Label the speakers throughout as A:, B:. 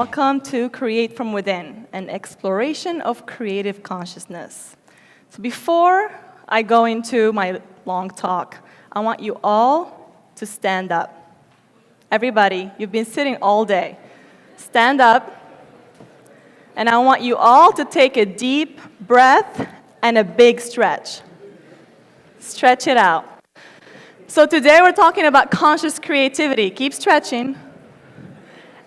A: welcome to Create From Within, an exploration of creative consciousness. So before I go into my long talk, I want you all to stand up. Everybody, you've been sitting all day. Stand up, and I want you all to take a deep breath and a big stretch. Stretch it out. So today we're talking about conscious creativity. Keep stretching.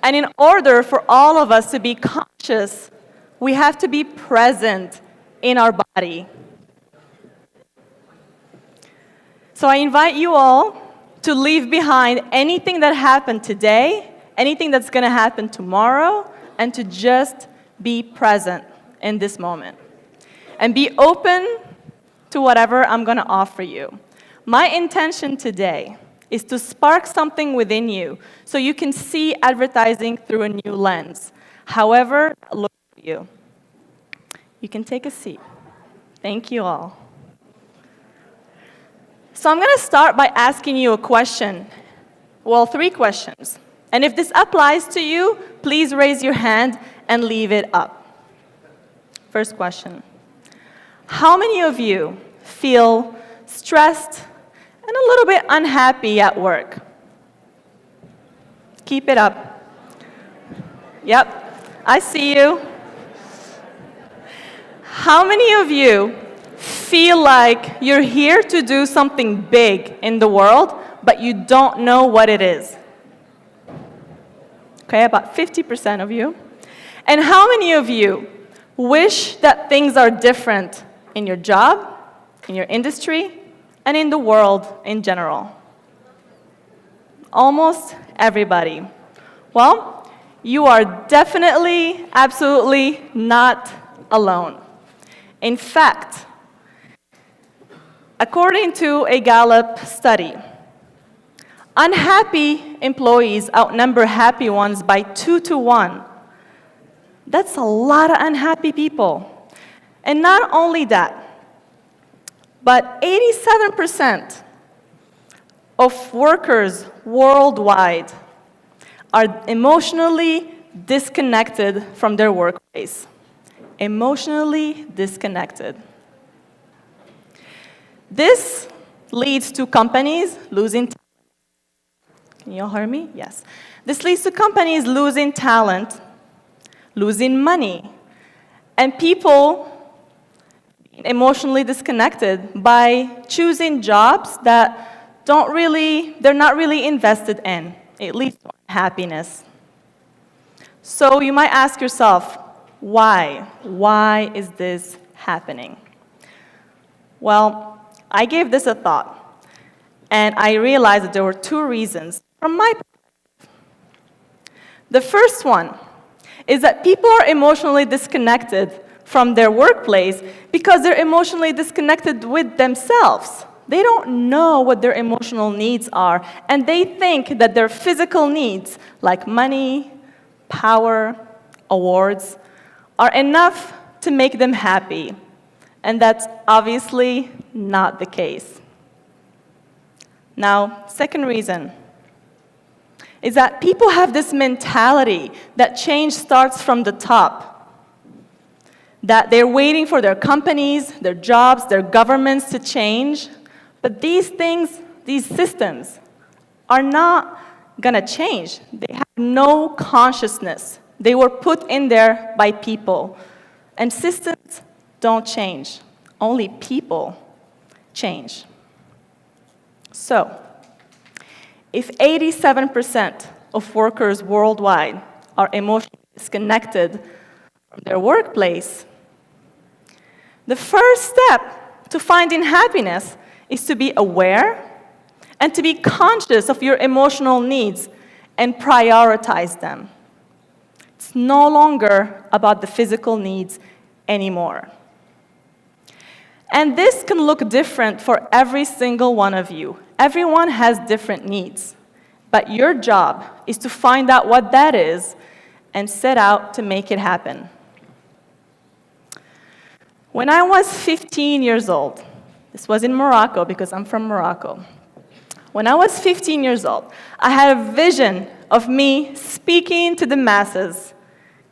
A: And in order for all of us to be conscious, we have to be present in our body. So I invite you all to leave behind anything that happened today, anything that's going to happen tomorrow, and to just be present in this moment. And be open to whatever I'm going to offer you. My intention today is to spark something within you so you can see advertising through a new lens. However, look at you. You can take a seat. Thank you all. So I'm going to start by asking you a question. Well, 3 questions. And if this applies to you, please raise your hand and leave it up. First question. How many of you feel stressed and a little bit unhappy at work? Keep it up. Yep, I see you. How many of you feel like you're here to do something big in the world, but you don't know what it is? Okay, about 50% of you. And how many of you wish that things are different in your job, in your industry, and in the world in general? Almost everybody. Well, you are definitely, absolutely not alone. In fact, according to a Gallup study, unhappy employees outnumber happy ones by 2 to 1. That's a lot of unhappy people. And not only that, but 87% of workers worldwide are emotionally disconnected from their workplace. Emotionally disconnected. This leads to companies losing talent. Can you all hear me? Yes. This leads to companies losing talent, losing money, and people emotionally disconnected by choosing jobs that they're not really invested in. It leads to happiness. So you might ask yourself, why? Why is this happening? Well, I gave this a thought, and I realized that there were 2 reasons from my perspective. The first one is that people are emotionally disconnected from their workplace because they're emotionally disconnected with themselves. They don't know what their emotional needs are, and they think that their physical needs, like money, power, awards, are enough to make them happy. And that's obviously not the case. Now, second reason is that people have this mentality that change starts from the top. That they're waiting for their companies, their jobs, their governments to change. But these things, these systems, are not going to change. They have no consciousness. They were put in there by people. And systems don't change. Only people change. So, if 87% of workers worldwide are emotionally disconnected from their workplace, the first step to finding happiness is to be aware and to be conscious of your emotional needs and prioritize them. It's no longer about the physical needs anymore. And this can look different for every single one of you. Everyone has different needs. But your job is to find out what that is and set out to make it happen. When I was 15 years old, this was in Morocco because I'm from Morocco. When I was 15 years old, I had a vision of me speaking to the masses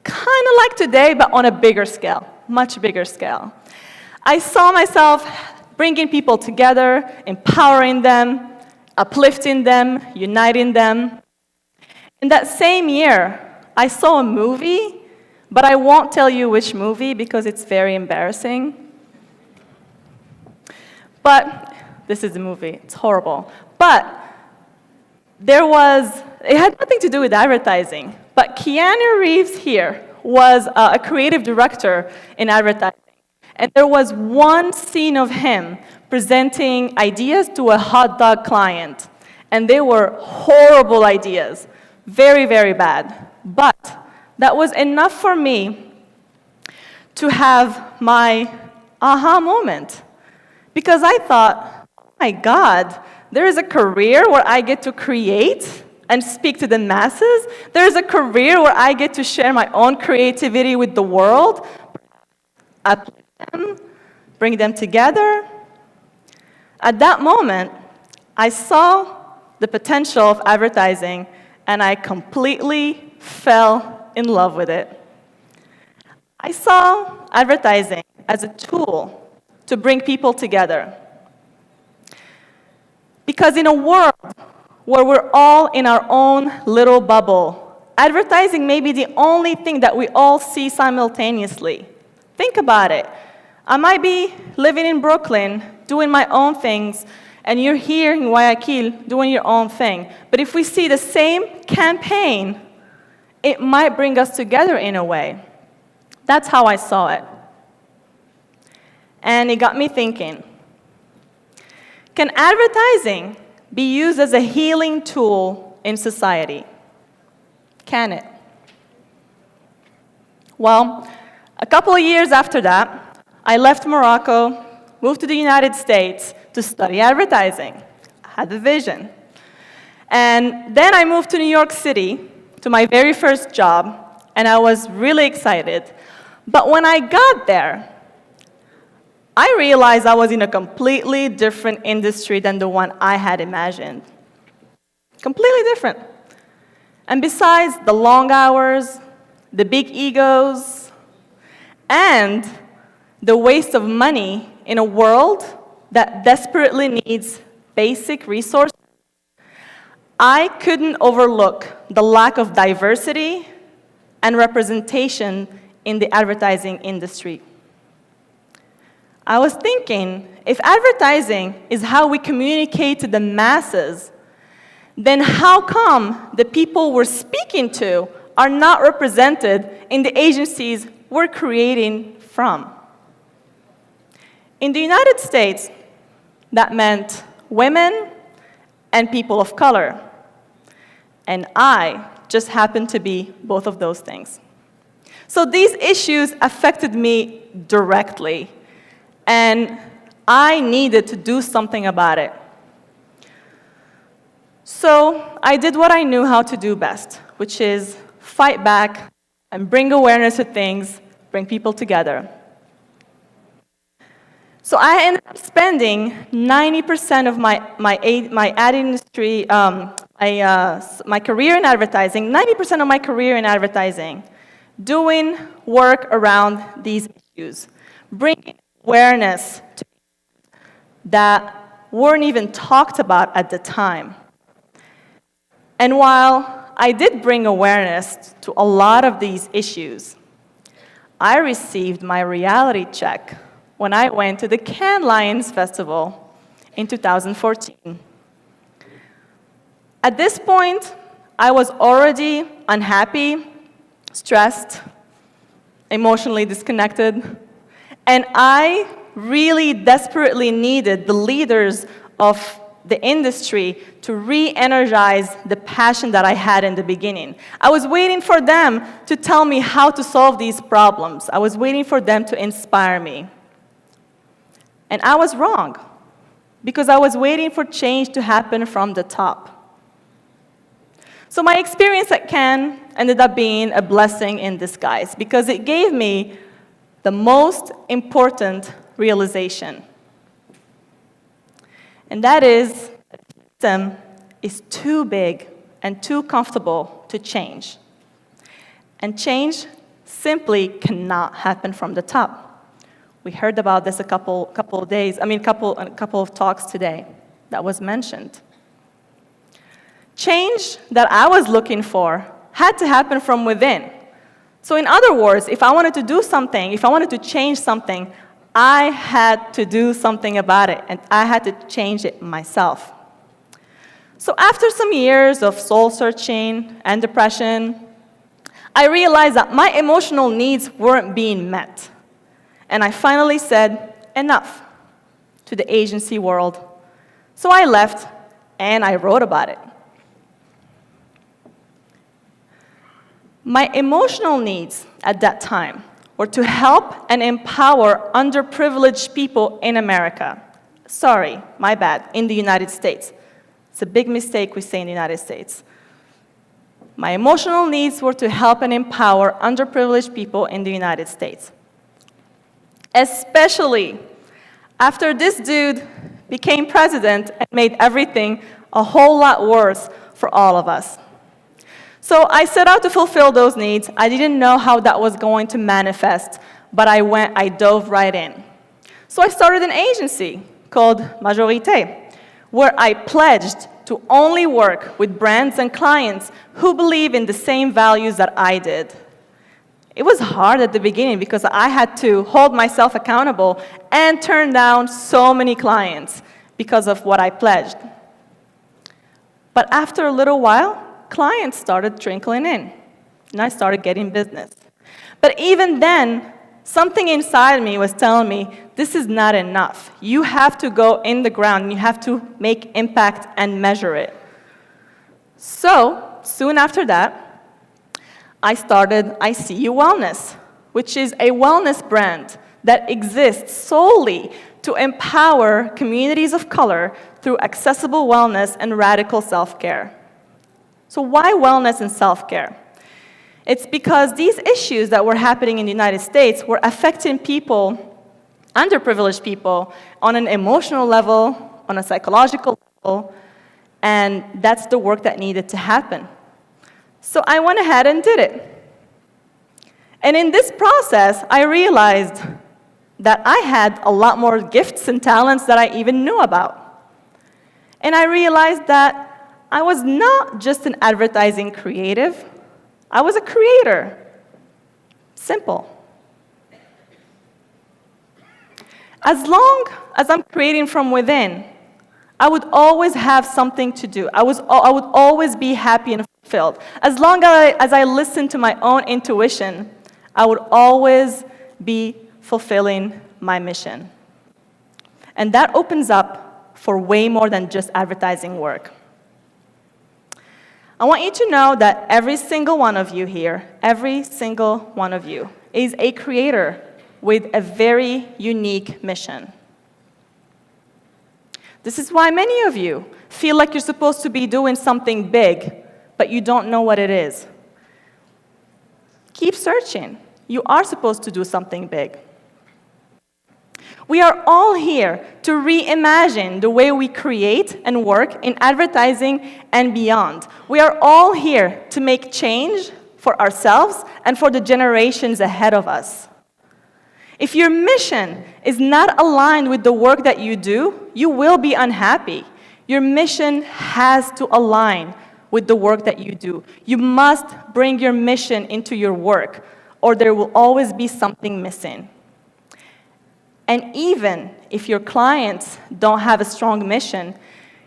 A: kind of like today, but on a bigger scale, much bigger scale. I saw myself bringing people together, empowering them, uplifting them, uniting them. In that same year, I saw a movie, but I won't tell you which movie because it's very embarrassing. But this is the movie. It's horrible. But it had nothing to do with advertising. But Keanu Reeves here was a creative director in advertising. And there was one scene of him presenting ideas to a hot dog client. And they were horrible ideas. Very, very bad. But that was enough for me to have my aha moment. Because I thought, oh my God, there is a career where I get to create and speak to the masses. There is a career where I get to share my own creativity with the world, uplift them, bring them together. At that moment, I saw the potential of advertising, and I completely fell in love with it. I saw advertising as a tool to bring people together. Because in a world where we're all in our own little bubble, advertising may be the only thing that we all see simultaneously. Think about it. I might be living in Brooklyn, doing my own things, and you're here in Guayaquil doing your own thing. But if we see the same campaign, it might bring us together in a way. That's how I saw it. And it got me thinking, can advertising be used as a healing tool in society? Can it? Well, a couple of years after that, I left Morocco, moved to the United States to study advertising. I had the vision. And then I moved to New York City to my very first job, and I was really excited. But when I got there, I realized I was in a completely different industry than the one I had imagined. Completely different. And besides the long hours, the big egos, and the waste of money in a world that desperately needs basic resources, I couldn't overlook the lack of diversity and representation in the advertising industry. I was thinking, if advertising is how we communicate to the masses, then how come the people we're speaking to are not represented in the agencies we're creating from? In the United States, that meant women and people of color. And I just happened to be both of those things. So these issues affected me directly. And I needed to do something about it. So I did what I knew how to do best, which is fight back and bring awareness to things, bring people together. So I ended up spending 90% of my ad industry, my career in advertising, 90% of my career in advertising, doing work around these issues, bringing awareness to that weren't even talked about at the time. And while I did bring awareness to a lot of these issues, I received my reality check when I went to the Cannes Lions Festival in 2014. At this point, I was already unhappy, stressed, emotionally disconnected, and I really desperately needed the leaders of the industry to re-energize the passion that I had in the beginning. I was waiting for them to tell me how to solve these problems. I was waiting for them to inspire me. And I was wrong, because I was waiting for change to happen from the top. So my experience at Cannes ended up being a blessing in disguise, because it gave me the most important realization. And that is, the system is too big and too comfortable to change. And change simply cannot happen from the top. We heard about this a couple of talks today that was mentioned. Change that I was looking for had to happen from within. So in other words, if I wanted to do something, if I wanted to change something, I had to do something about it, and I had to change it myself. So after some years of soul-searching and depression, I realized that my emotional needs weren't being met. And I finally said, enough, to the agency world. So I left, and I wrote about it. My emotional needs at that time were to help and empower underprivileged people in America. Sorry, my bad, in the United States. It's a big mistake we say in the United States. My emotional needs were to help and empower underprivileged people in the United States. Especially after this dude became president and made everything a whole lot worse for all of us. So I set out to fulfill those needs. I didn't know how that was going to manifest, but I dove right in. So I started an agency called Majorité, where I pledged to only work with brands and clients who believe in the same values that I did. It was hard at the beginning because I had to hold myself accountable and turn down so many clients because of what I pledged. But after a little while, clients started trickling in, and I started getting business. But even then, something inside me was telling me, this is not enough. You have to go in the ground, and you have to make impact and measure it. So, soon after that, I started I See You Wellness, which is a wellness brand that exists solely to empower communities of color through accessible wellness and radical self-care. So why wellness and self-care? It's because these issues that were happening in the United States were affecting people, underprivileged people, on an emotional level, on a psychological level, and that's the work that needed to happen. So I went ahead and did it. And in this process, I realized that I had a lot more gifts and talents that I even knew about. And I realized that I was not just an advertising creative, I was a creator. Simple. As long as I'm creating from within, I would always have something to do. I would always be happy and fulfilled. As long as I listened to my own intuition, I would always be fulfilling my mission. And that opens up for way more than just advertising work. I want you to know that every single one of you here, every single one of you, is a creator with a very unique mission. This is why many of you feel like you're supposed to be doing something big, but you don't know what it is. Keep searching. You are supposed to do something big. We are all here to reimagine the way we create and work in advertising and beyond. We are all here to make change for ourselves and for the generations ahead of us. If your mission is not aligned with the work that you do, you will be unhappy. Your mission has to align with the work that you do. You must bring your mission into your work, or there will always be something missing. And even if your clients don't have a strong mission,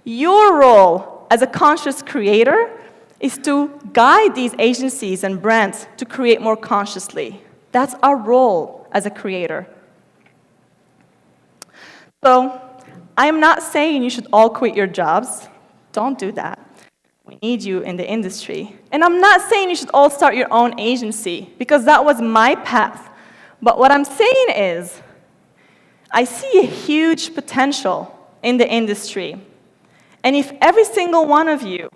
A: your role as a conscious creator is to guide these agencies and brands to create more consciously. That's our role as a creator. So, I'm not saying you should all quit your jobs. Don't do that. We need you in the industry. And I'm not saying you should all start your own agency, because that was my path. But what I'm saying is, I see a huge potential in the industry. And if every single one of you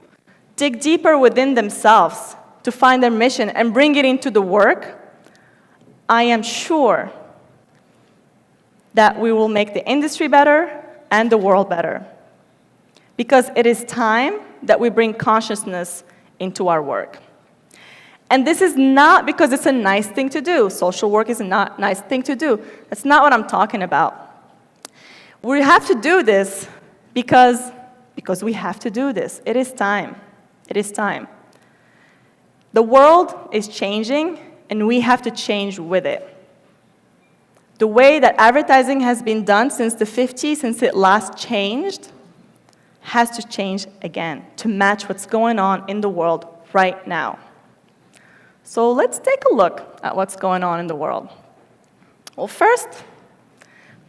A: dig deeper within themselves to find their mission and bring it into the work, I am sure that we will make the industry better and the world better. Because it is time that we bring consciousness into our work. And this is not because it's a nice thing to do. Social work is a not nice thing to do. That's not what I'm talking about. We have to do this because we have to do this. It is time. It is time. The world is changing, and we have to change with it. The way that advertising has been done since the 50s, since it last changed, has to change again to match what's going on in the world right now. So let's take a look at what's going on in the world. Well, first,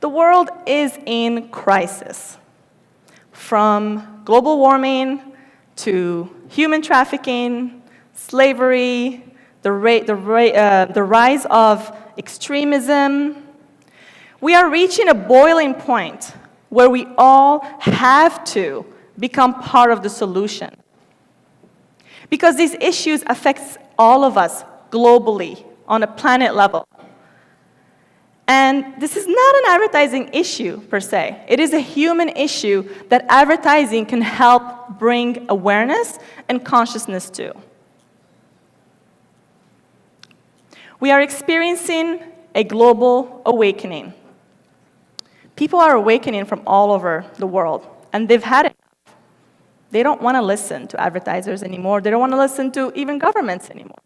A: the world is in crisis. From global warming to human trafficking, slavery, the rise of extremism. We are reaching a boiling point where we all have to become part of the solution. Because these issues affect all of us globally on a planet level. And this is not an advertising issue, per se. It is a human issue that advertising can help bring awareness and consciousness to. We are experiencing a global awakening. People are awakening from all over the world, and they've had it. They don't want to listen to advertisers anymore. They don't want to listen to even governments anymore.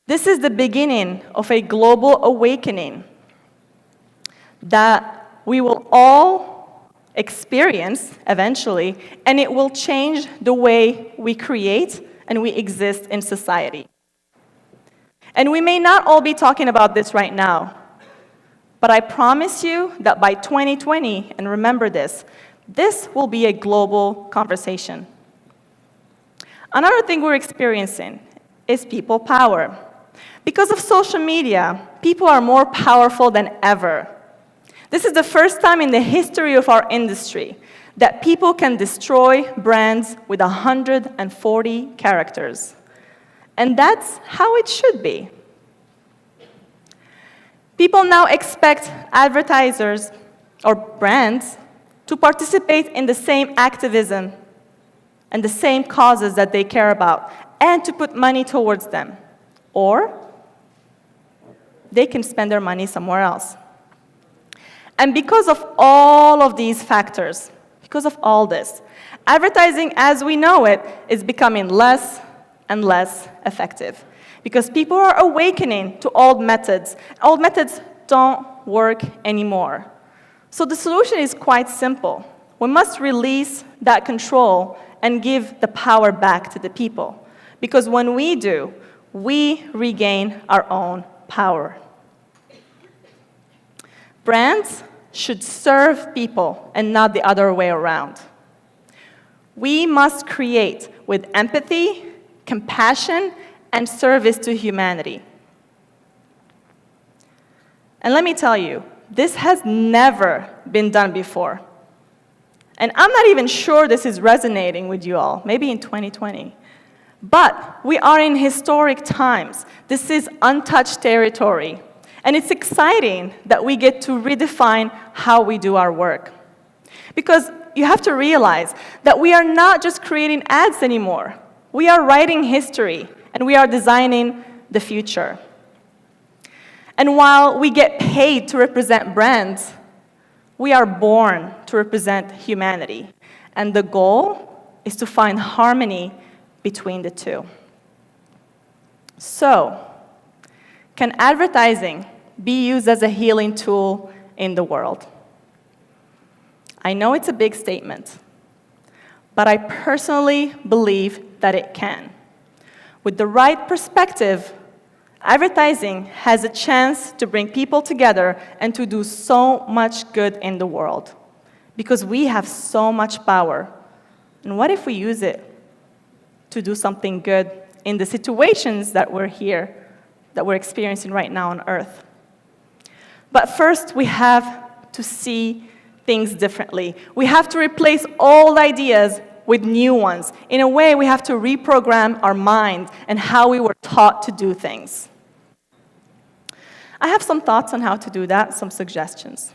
A: This is the beginning of a global awakening that we will all experience eventually, and it will change the way we create and we exist in society. And we may not all be talking about this right now, but I promise you that by 2020, and remember this will be a global conversation. Another thing we're experiencing is people power. Because of social media, people are more powerful than ever. This is the first time in the history of our industry that people can destroy brands with 140 characters. And that's how it should be. People now expect advertisers or brands to participate in the same activism and the same causes that they care about, and to put money towards them. Or they can spend their money somewhere else. And because of all of these factors, because of all this, advertising as we know it is becoming less and less effective. Because people are awakening to old methods. Old methods don't work anymore. So the solution is quite simple. We must release that control and give the power back to the people. Because when we do, we regain our own power. Brands should serve people and not the other way around. We must create with empathy, compassion, and service to humanity. And let me tell you, this has never been done before. And I'm not even sure this is resonating with you all, maybe in 2020. But we are in historic times. This is untouched territory. And it's exciting that we get to redefine how we do our work. Because you have to realize that we are not just creating ads anymore. We are writing history, and we are designing the future. And while we get paid to represent brands, we are born to represent humanity. And the goal is to find harmony between the two. So, can advertising be used as a healing tool in the world? I know it's a big statement, but I personally believe that it can. With the right perspective, advertising has a chance to bring people together and to do so much good in the world. Because we have so much power. And what if we use it to do something good in the situations that we're experiencing right now on Earth? But first, we have to see things differently. We have to replace old ideas with new ones. In a way, we have to reprogram our mind and how we were taught to do things. I have some thoughts on how to do that, some suggestions.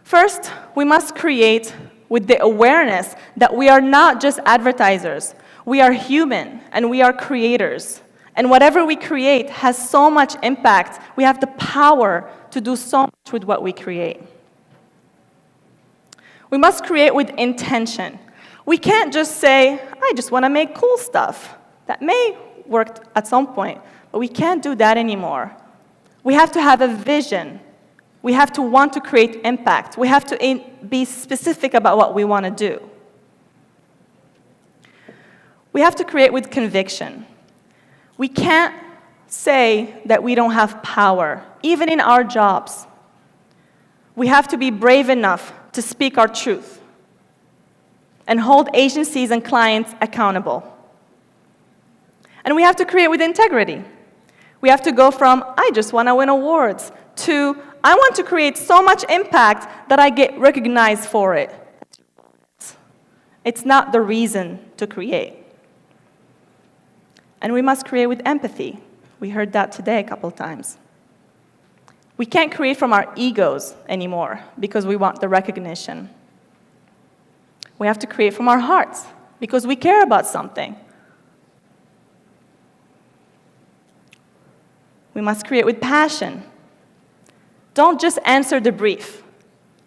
A: First, we must create with the awareness that we are not just advertisers. We are human, and we are creators. And whatever we create has so much impact. We have the power to do so much with what we create. We must create with intention. We can't just say, I just want to make cool stuff. That may work at some point, but we can't do that anymore. We have to have a vision. We have to want to create impact. We have to be specific about what we want to do. We have to create with conviction. We can't say that we don't have power, even in our jobs. We have to be brave enough to speak our truth and hold agencies and clients accountable. And we have to create with integrity. We have to go from, I just want to win awards, to, I want to create so much impact that I get recognized for it. It's not the reason to create. And we must create with empathy. We heard that today a couple times. We can't create from our egos anymore because we want the recognition. We have to create from our hearts because we care about something. We must create with passion. Don't just answer the brief.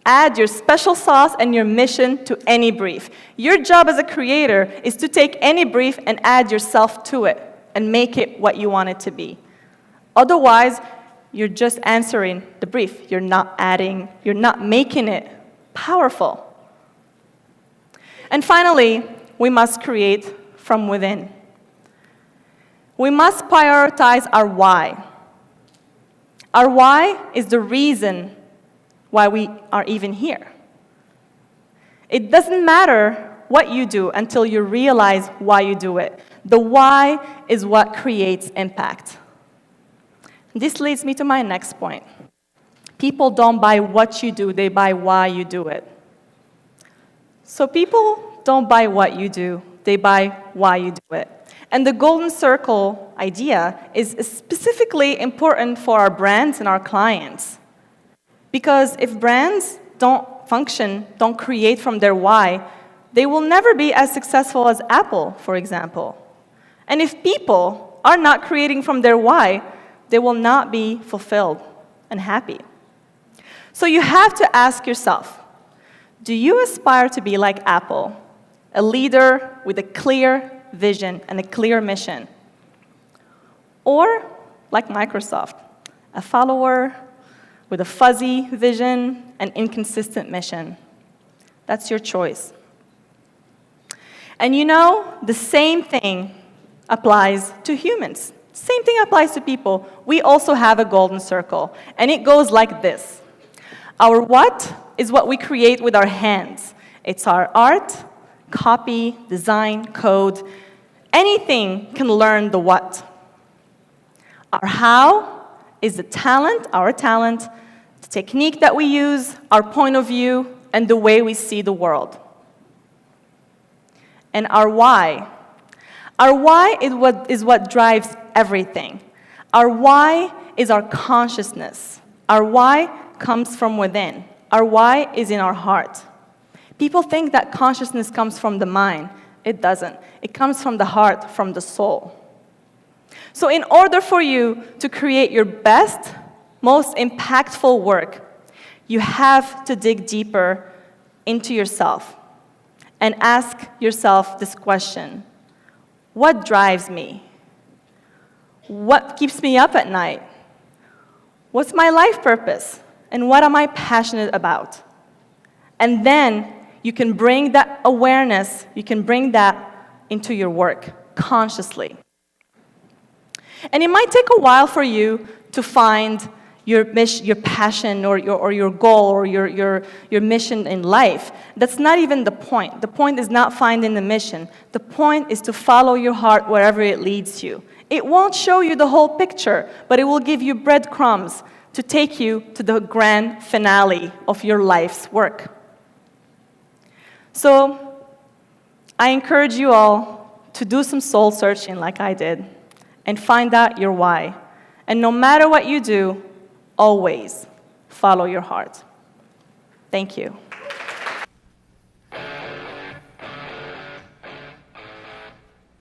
A: Add your special sauce and your mission to any brief. Your job as a creator is to take any brief and add yourself to it and make it what you want it to be. Otherwise, you're just answering the brief. You're not adding, you're not making it powerful. And finally, we must create from within. We must prioritize our why. Our why is the reason why we are even here. It doesn't matter what you do until you realize why you do it. The why is what creates impact. This leads me to my next point. People don't buy what you do, they buy why you do it. So people don't buy what you do, they buy why you do it. And the golden circle idea is specifically important for our brands and our clients. Because if brands don't function, don't create from their why, they will never be as successful as Apple, for example. And if people are not creating from their why, they will not be fulfilled and happy. So you have to ask yourself, do you aspire to be like Apple, a leader with a clear vision and a clear mission? Or like Microsoft, a follower with a fuzzy vision and inconsistent mission? That's your choice. And you know, the same thing applies to humans. Same thing applies to people. We also have a golden circle, and it goes like this. Our what is what we create with our hands. It's our art, copy, design, code. Anything can learn the what. Our how is the talent, our talent, the technique that we use, our point of view, and the way we see the world. And our why is what drives everything. Our why is our consciousness. Our why comes from within. Our why is in our heart. People think that consciousness comes from the mind. It doesn't. It comes from the heart, from the soul. So in order for you to create your best, most impactful work, you have to dig deeper into yourself and ask yourself this question: what drives me? What keeps me up at night? What's my life purpose? And what am I passionate about? And then you can bring that awareness, you can bring that into your work consciously. And it might take a while for you to find your mission, your passion, or your goal, or your mission in life. That's not even the point. The point is not finding the mission. The point is to follow your heart wherever it leads you. It won't show you the whole picture, but it will give you breadcrumbs to take you to the grand finale of your life's work. So I encourage you all to do some soul searching like I did and find out your why. And no matter what you do, always follow your heart. Thank you.